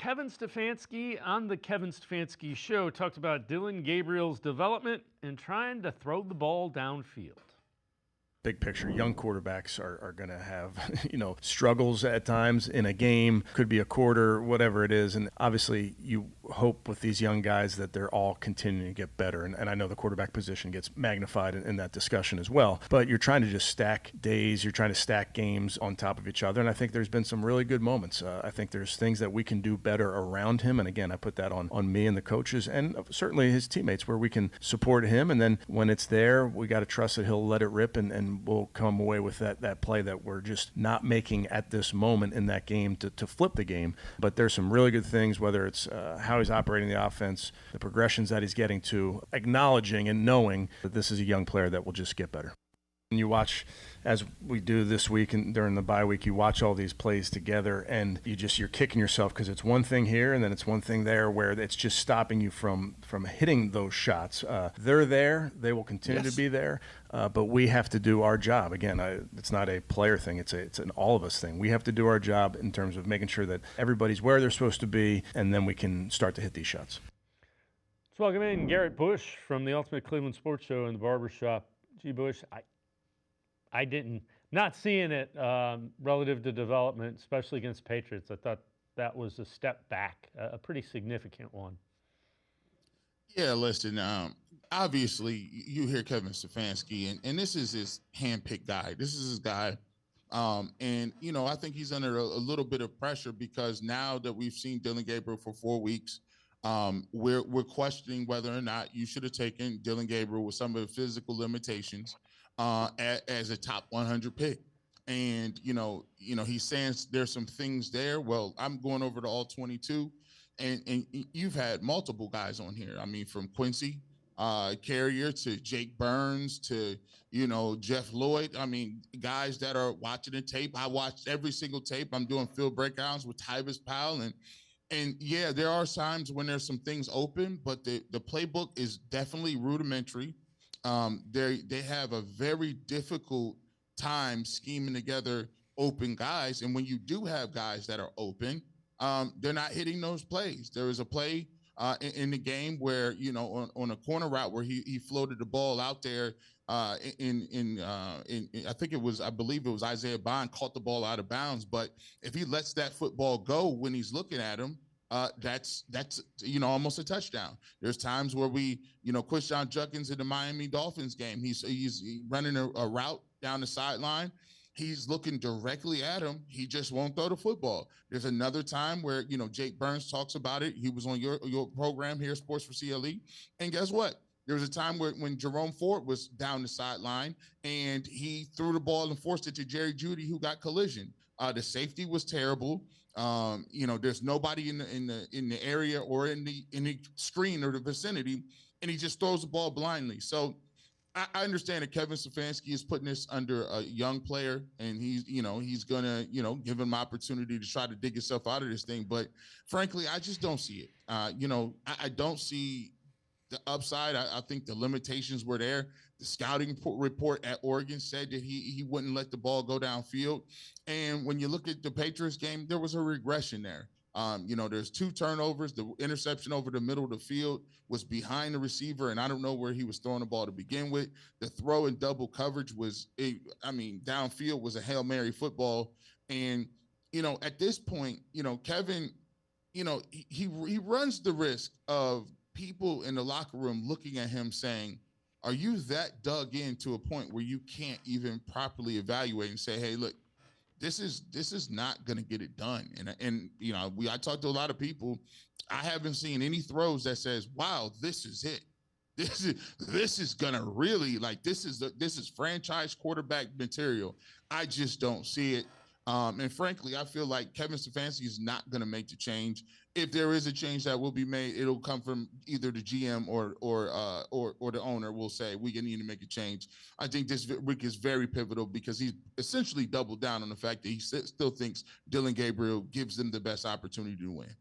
Kevin Stefanski on the Kevin Stefanski Show talked about Dillon Gabriel's development and trying to throw the ball downfield. Big picture, young quarterbacks are going to have, struggles at times in a game, could be a quarter, whatever it is. And obviously you hope with these young guys that they're all continuing to get better. And I know the quarterback position gets magnified in that discussion as well. But you're trying to just stack days, you're trying to stack games on top of each other. And I think there's been some really good moments. I think there's things that we can do better around him. And again, I put that on me and the coaches and certainly his teammates where we can support him. And then when it's there, we got to trust that he'll let it rip and we'll come away with that play that we're just not making at this moment in that game to flip the game. But there's some really good things, whether it's how he's operating the offense, the progressions that he's getting to, acknowledging and knowing that this is a young player that will just get better. And you watch, as we do this week and during the bye week, you watch all these plays together and you're kicking yourself because it's one thing here and then it's one thing there where it's just stopping you from hitting those shots. They're there. They will continue to be there. But we have to do our job. Again, it's not a player thing. It's an all of us thing. We have to do our job in terms of making sure that everybody's where they're supposed to be, and then we can start to hit these shots. Let's welcome in Garrett Bush from the Ultimate Cleveland Sports Show in the barbershop. Gee, Bush, I didn't, not seeing it relative to development, especially against Patriots. I thought that was a step back, a pretty significant one. Yeah, listen, obviously you hear Kevin Stefanski, and this is his handpicked guy. This is his guy. And, I think he's under a little bit of pressure because now that we've seen Dillon Gabriel for 4 weeks, we're questioning whether or not you should have taken Dillon Gabriel with some of the physical limitations as a top 100 pick. And, he's saying there's some things there. Well, I'm going over to all 22. And you've had multiple guys on here. I mean, from Quincy Carrier to Jake Burns to, Jeff Lloyd. I mean, guys that are watching the tape. I watched every single tape. I'm doing field breakdowns with Tyvis Powell. And yeah, there are times when there's some things open, but the playbook is definitely rudimentary. They have a very difficult time scheming together open guys. And when you do have guys that are open, they're not hitting those plays. There was a play in the game where, on a corner route where he floated the ball out there I believe it was Isaiah Bond caught the ball out of bounds. But if he lets that football go when he's looking at him, that's almost a touchdown. There's times where Quishon Judkins in the Miami Dolphins game, he's running a route down the sideline. He's looking directly at him. He just won't throw the football. There's another time where, Jake Burns talks about it. He was on your program here, Sports4CLE. And guess what? There was a time when Jerome Ford was down the sideline and he threw the ball and forced it to Jerry Jeudy, who got collision. The safety was terrible. There's nobody in the area or in the screen or the vicinity, and he just throws the ball blindly. So I understand that Kevin Stefanski is putting this under a young player, and he's gonna give him opportunity to try to dig himself out of this thing. But frankly, I just don't see it. I don't see the upside. I think the limitations were there. The scouting report at Oregon said that he wouldn't let the ball go downfield. And when you look at the Patriots game, there was a regression there. There's 2 turnovers. The interception over the middle of the field was behind the receiver, and I don't know where he was throwing the ball to begin with. The throw in double coverage downfield was a Hail Mary football. And, at this point, Kevin, he runs the risk of people in the locker room looking at him saying, are you that dug in to a point where you can't even properly evaluate and say, hey, look, this is not going to get it done. And I talked to a lot of people. I haven't seen any throws that says, wow, this is it. This is going to really, this is franchise quarterback material. I just don't see it. And frankly, I feel like Kevin Stefanski is not going to make the change. If there is a change that will be made, it'll come from either the GM or the owner will say, we need to make a change. I think this week is very pivotal because he's essentially doubled down on the fact that he still thinks Dillon Gabriel gives them the best opportunity to win.